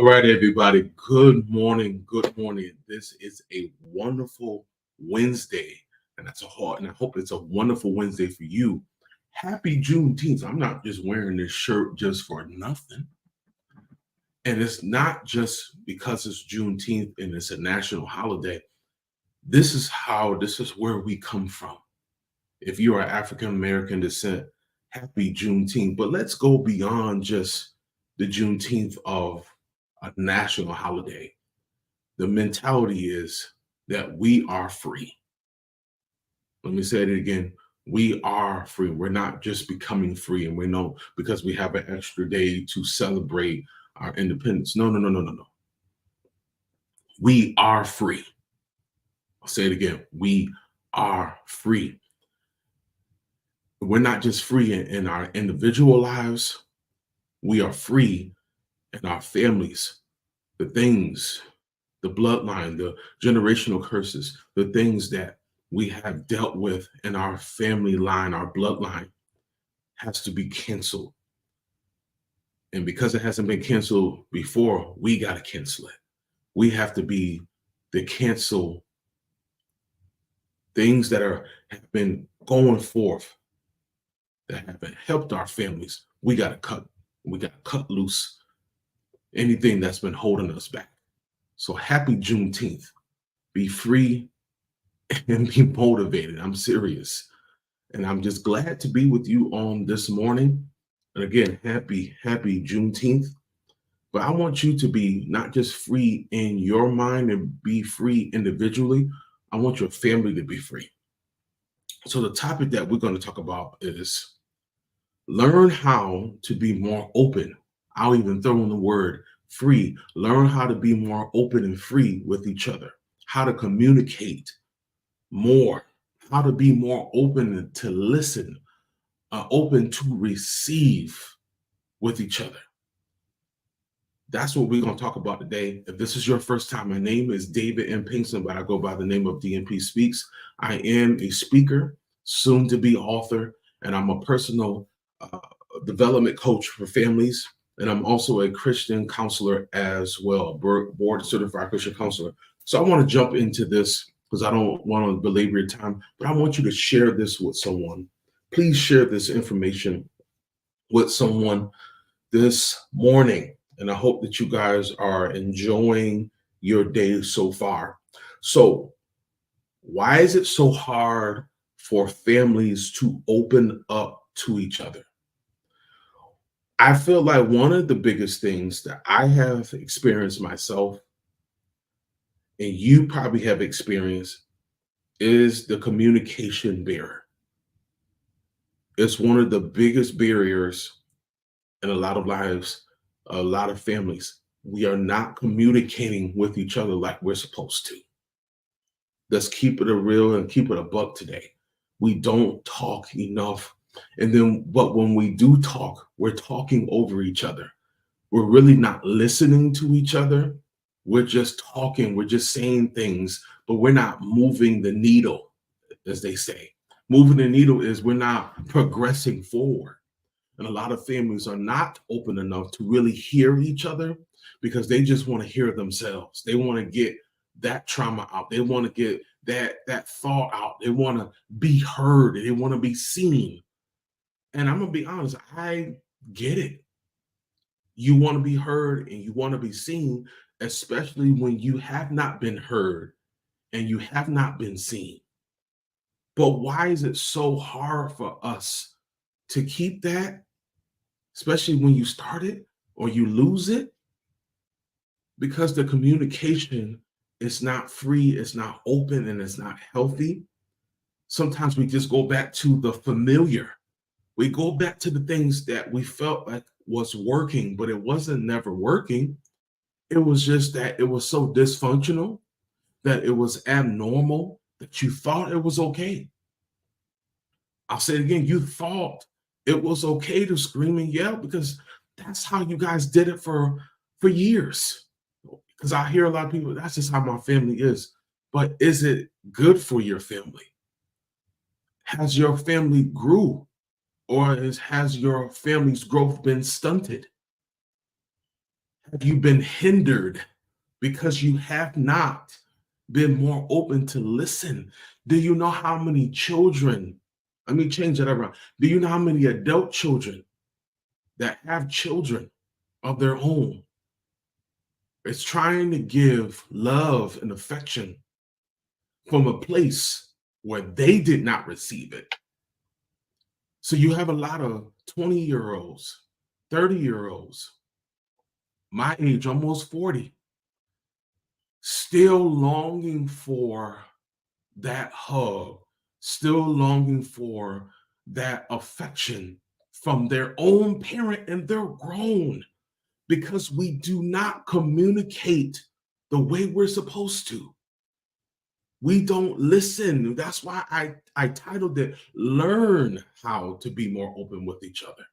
right, everybody. Good morning. Good morning. This is a wonderful Wednesday, and I hope it's a wonderful Wednesday for you. Happy Juneteenth. I'm not just wearing this shirt just for nothing, and it's not just because it's Juneteenth and it's a national holiday. This is where we come from. If you are African American descent, happy Juneteenth. But let's go beyond just the Juneteenth of a national holiday. The mentality is that we are free. Let me say it again. We are free. We're not just becoming free and we know because we have an extra day to celebrate our independence. No, no, no, no, no, no. We are free. I'll say it again. We are free. We're not just free in our individual lives. We are free in our families, the things, the bloodline, the generational curses, the things that we have dealt with in our family line, our bloodline has to be canceled. And because it hasn't been canceled before, we got to cancel it. We have to be the cancel things that have been going forth that haven't helped our families. We got to cut loose anything that's been holding us back. So happy Juneteenth. Be free and be motivated. I'm serious. And I'm just glad to be with you on this morning. And again, happy Juneteenth. But I want you to be not just free in your mind and be free individually. I want your family to be free. So the topic that we're going to talk about is learn how to be more open. I'll even throw in the word free. Learn how to be more open and free with each other, how to communicate more, how to be more open to listen, open to receive with each other. That's what we're going to talk about today. If this is your first time, my name is David M. Pinkston, but I go by the name of DMPSpeaks. I am a speaker, soon to be author, and I'm a personal development coach for families. And I'm also a Christian counselor as well, board certified Christian counselor. So I want to jump into this because I don't want to belabor your time, but I want you to share this with someone. Please share this information with someone this morning. And I hope that you guys are enjoying your day so far. So why is it so hard for families to open up to each other? I feel like one of the biggest things that I have experienced myself, and you probably have experienced, is the communication barrier. It's one of the biggest barriers in a lot of lives, a lot of families. We are not communicating with each other like we're supposed to. Let's keep it a real and keep it a buck today. We don't talk enough. But when we do talk, we're talking over each other. We're really not listening to each other. We're just talking. We're just saying things, but we're not moving the needle, as they say. Moving the needle is we're not progressing forward. And a lot of families are not open enough to really hear each other because they just want to hear themselves. They want to get that trauma out. They want to get that thought out. They want to be heard. They want to be seen. And I'm going to be honest, I get it. You want to be heard and you want to be seen, especially when you have not been heard and you have not been seen. But why is it so hard for us to keep that, especially when you start it or you lose it? Because the communication is not free, it's not open, and it's not healthy. Sometimes we just go back to the familiar. We go back to the things that we felt like was working, but it wasn't never working. It was just that it was so dysfunctional that it was abnormal that you thought it was okay. I'll say it again, you thought it was okay to scream and yell because that's how you guys did it for years. Because I hear a lot of people, that's just how my family is. But is it good for your family? Has your family grew? Or has your family's growth been stunted? Have you been hindered because you have not been more open to listen? Do you know how many children? Let me change that around. Do you know how many adult children that have children of their own is trying to give love and affection from a place where they did not receive it? So you have a lot of 20-year-olds, 30-year-olds, my age, almost 40, still longing for that hug, still longing for that affection from their own parent, and they're grown because we do not communicate the way we're supposed to. We don't listen. That's why I titled it Learn How to Be More Open with Each Other,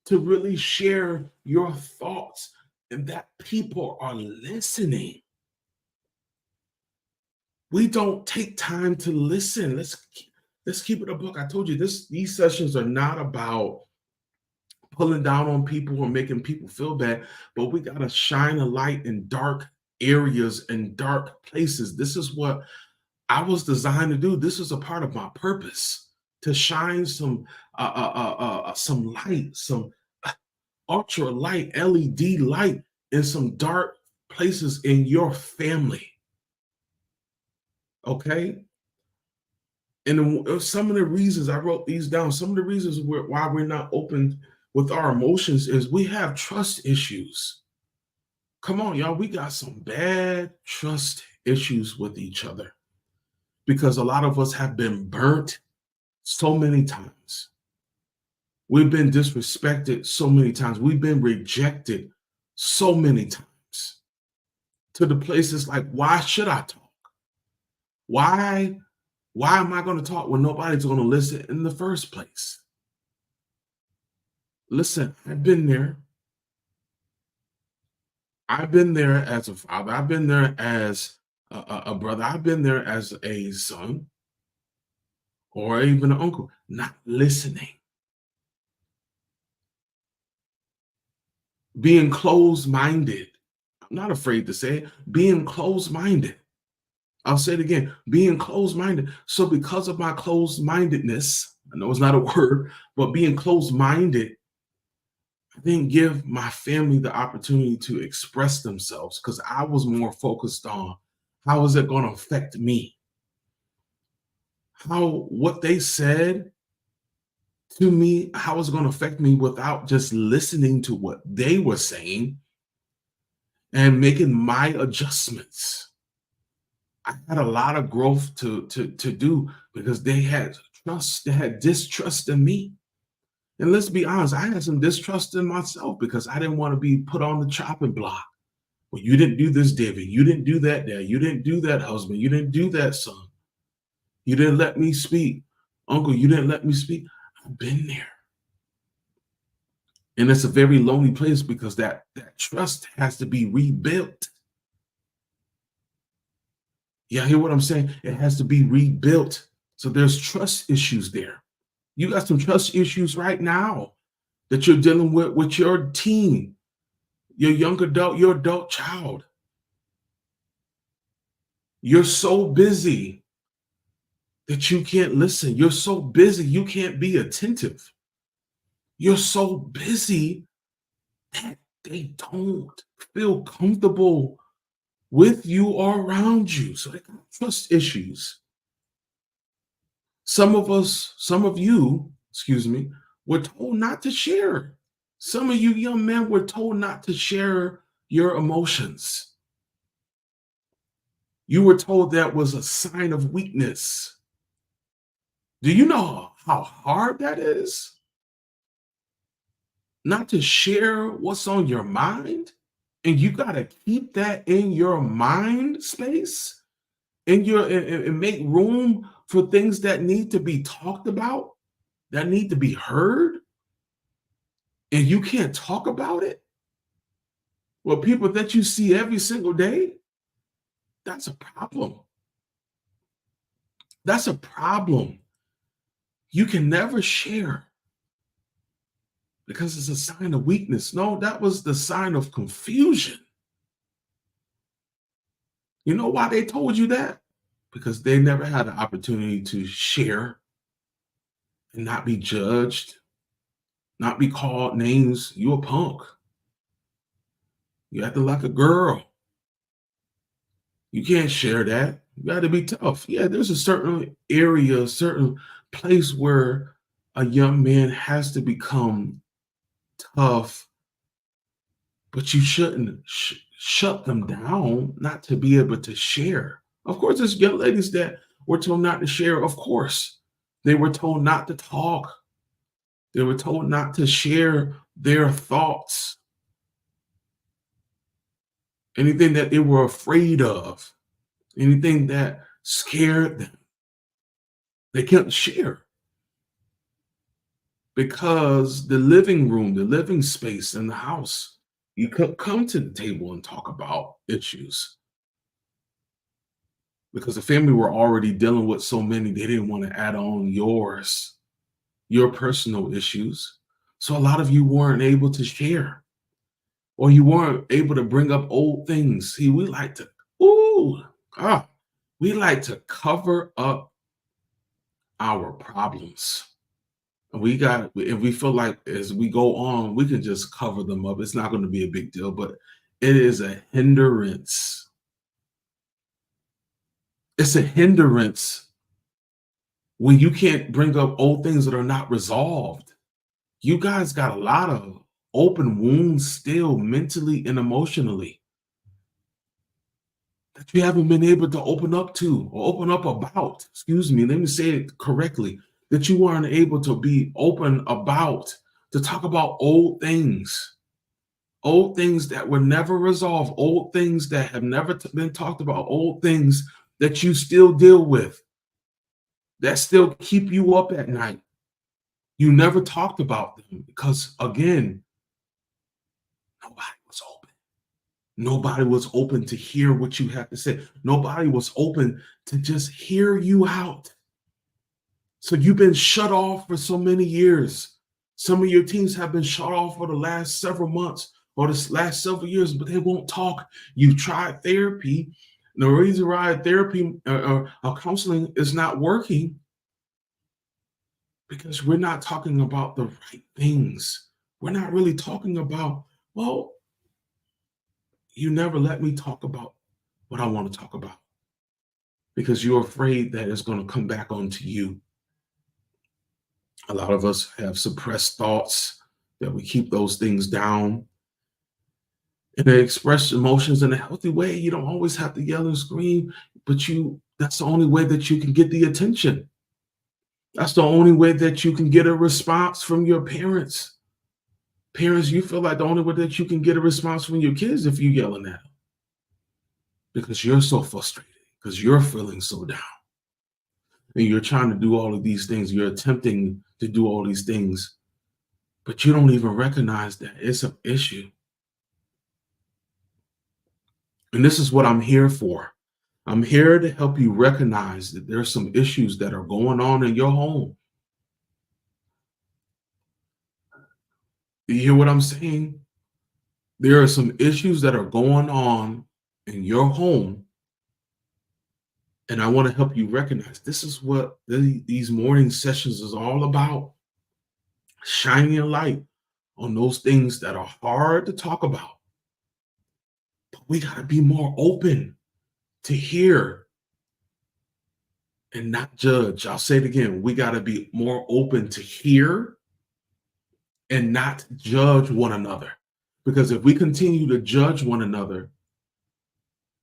to really share your thoughts and that people are listening. We don't take time to listen. Let's keep it a book. I told you these sessions are not about pulling down on people or making people feel bad, but we got to shine a light in dark areas and dark places. This is what I was designed to do. This is a part of my purpose, to shine some light, some ultra light LED light in some dark places in your family. Okay. And some of the reasons I wrote these down, some of the reasons why we're not open with our emotions is we have trust issues. Come on, y'all, we got some bad trust issues with each other because a lot of us have been burnt so many times. We've been disrespected so many times. We've been rejected so many times, to the places like, why should I talk? Why am I going to talk when nobody's going to listen in the first place? Listen, I've been there. I've been there as a father. I've been there as a brother. I've been there as a son or even an uncle, not listening, being closed-minded. I'm not afraid to say it, being closed-minded. I'll say it again, being closed-minded. So because of my closed-mindedness, I know it's not a word, but being closed-minded, I didn't give my family the opportunity to express themselves because I was more focused on how is it going to affect me? How what they said to me, how is it going to affect me without just listening to what they were saying and making my adjustments. I had a lot of growth to do because they had trust, they had distrust in me. And let's be honest, I had some distrust in myself because I didn't want to be put on the chopping block. Well, you didn't do this, David. You didn't do that, Dad. You didn't do that, husband. You didn't do that, son. You didn't let me speak. Uncle, you didn't let me speak. I've been there. And it's a very lonely place because that trust has to be rebuilt. Yeah, hear what I'm saying? It has to be rebuilt. So there's trust issues there. You got some trust issues right now that you're dealing with your teen, your young adult, your adult child. You're so busy that you can't listen. You're so busy you can't be attentive. You're so busy that they don't feel comfortable with you or around you. So they got trust issues. Some of you, excuse me, were told not to share. Some of you young men were told not to share your emotions. You were told that was a sign of weakness. Do you know how hard that is? Not to share what's on your mind? And you got to keep that in your mind space, and make room for things that need to be talked about, that need to be heard, and you can't talk about it. Well, people that you see every single day, that's a problem. That's a problem. You can never share because it's a sign of weakness. No, that was the sign of confusion. You know why they told you that? Because they never had an opportunity to share and not be judged, not be called names. You a punk. You acting like a girl. You can't share that. You got to be tough. Yeah, there's a certain area, a certain place where a young man has to become tough, but you shouldn't shut them down not to be able to share. Of course, there's young ladies that were told not to share. Of course, they were told not to talk. They were told not to share their thoughts, anything that they were afraid of, anything that scared them. They couldn't share because the living room, the living space in the house, you could come to the table and talk about issues because the family were already dealing with so many. They didn't want to add on your personal issues. So a lot of you weren't able to share, or you weren't able to bring up old things. See, we like to, ooh, ah, we like to cover up our problems. And if we feel like as we go on, we can just cover them up. It's not going to be a big deal, but it is a hindrance. It's a hindrance when you can't bring up old things that are not resolved. You guys got a lot of open wounds still mentally and emotionally that you haven't been able to open up to or open up about. Excuse me, let me say it correctly. That you weren't able to be open about, to talk about old things that were never resolved, old things that have never been talked about, old things that you still deal with, that still keep you up at night. You never talked about them because, again, nobody was open. Nobody was open to hear what you have to say. Nobody was open to just hear you out. So you've been shut off for so many years. Some of your teams have been shut off for the last several months or the last several years, but they won't talk. You've tried therapy. The reason why therapy or counseling is not working because we're not talking about the right things. We're not really talking about, well, you never let me talk about what I want to talk about because you're afraid that it's going to come back onto you. A lot of us have suppressed thoughts that we keep those things down and they express emotions in a healthy way. You don't always have to yell and scream, but that's the only way that you can get the attention. That's the only way that you can get a response from your parents. Parents, you feel like the only way that you can get a response from your kids if you're yelling at them because you're so frustrated, because you're feeling so down. And you're trying to do all of these things. You're attempting to do all these things, but you don't even recognize that it's an issue. And this is what I'm here for. I'm here to help you recognize that there's some issues that are going on in your home. You hear what I'm saying? There are some issues that are going on in your home. And I want to help you recognize this is what these morning sessions is all about. Shining a light on those things that are hard to talk about. But we got to be more open to hear and not judge. I'll say it again. We got to be more open to hear and not judge one another. Because if we continue to judge one another,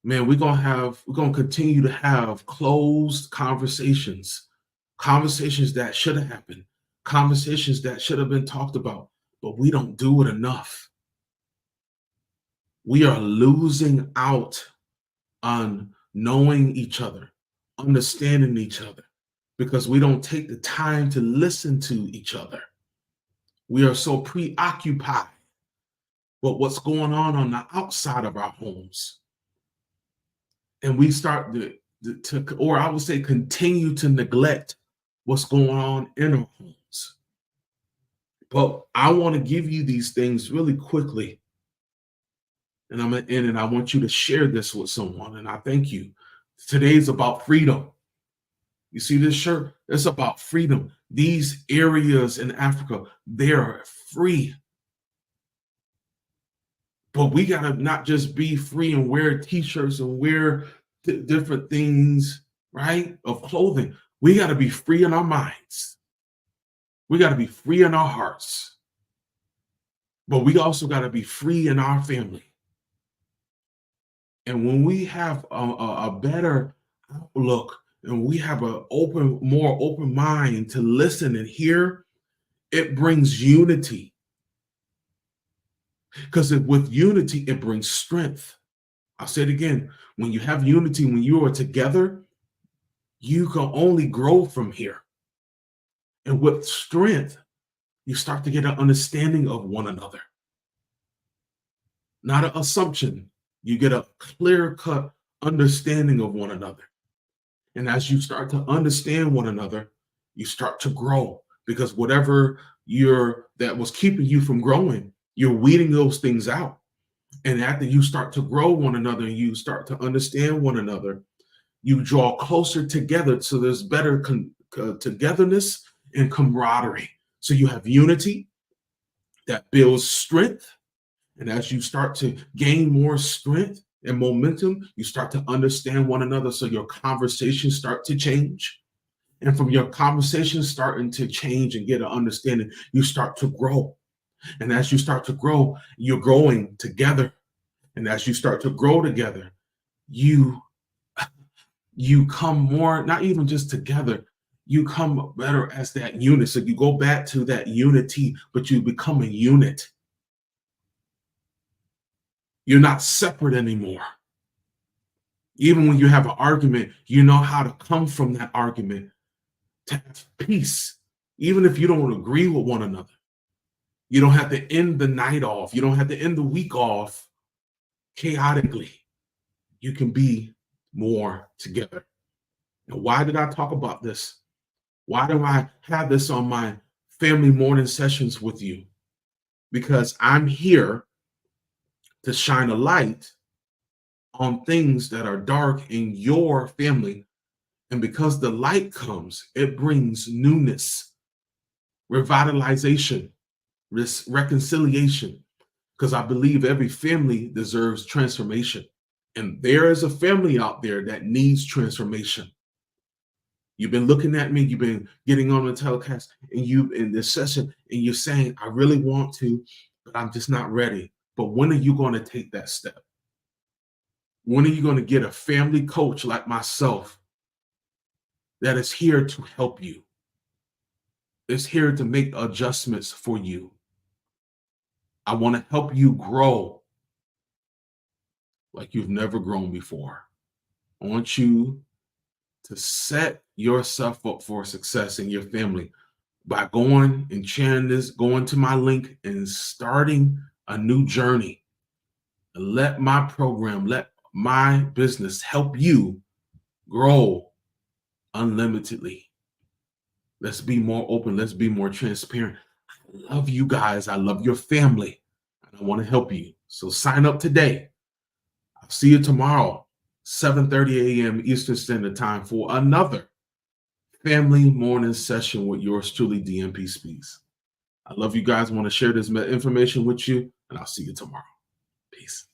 man, we're gonna continue to have closed conversations, conversations that should have happened, conversations that should have been talked about, but we don't do it enough. We are losing out on knowing each other, understanding each other, because we don't take the time to listen to each other. We are so preoccupied with what's going on the outside of our homes. And we start or I would say, continue to neglect what's going on in our homes. But I want to give you these things really quickly. And I'm going to end, and I want you to share this with someone. And I thank you. Today's about freedom. You see this shirt? It's about freedom. These areas in Africa, they're free. But we got to not just be free and wear t-shirts and wear different things, right, of clothing. We got to be free in our minds. We got to be free in our hearts. But we also got to be free in our family. And when we have a better outlook and we have a more open mind to listen and hear, it brings unity. Because with unity, it brings strength. I'll say it again. When you have unity, when you are together, you can only grow from here. And with strength, you start to get an understanding of one another. Not an assumption. You get a clear-cut understanding of one another. And as you start to understand one another, you start to grow, because whatever that was keeping you from growing, you're weeding those things out. And after you start to grow one another and you start to understand one another, you draw closer together. So there's better togetherness and camaraderie. So you have unity that builds strength. And as you start to gain more strength and momentum, you start to understand one another. So your conversations start to change. And from your conversations starting to change and get an understanding, you start to grow. And as you start to grow, you're growing together. And as you start to grow together, you come more, not even just together, you come better as that unit. So you go back to that unity, but you become a unit. You're not separate anymore. Even when you have an argument, you know how to come from that argument to have peace, even if you don't agree with one another. You don't have to end the night off. You don't have to end the week off chaotically. You can be more together. Now, why did I talk about this? Why do I have this on my family morning sessions with you? Because I'm here to shine a light on things that are dark in your family. And because the light comes, it brings newness, revitalization, reconciliation. Because I believe every family deserves transformation. And there is a family out there that needs transformation. You've been looking at me, you've been getting on the telecast, and you in this session, and you're saying, I really want to, but I'm just not ready. But when are you going to take that step? When are you going to get a family coach like myself that is here to help you? Is here to make adjustments for you. I want to help you grow like you've never grown before. I want you to set yourself up for success in your family by going and sharing this, going to my link and starting a new journey. Let my program, let my business help you grow unlimitedly. Let's be more open. Let's be more transparent. I love you guys. I love your family. And I want to help you. So sign up today. I'll see you tomorrow, 7:30 a.m. Eastern Standard Time, for another family morning session with yours truly, DMPSpeaks. I love you guys. I want to share this information with you, and I'll see you tomorrow. Peace.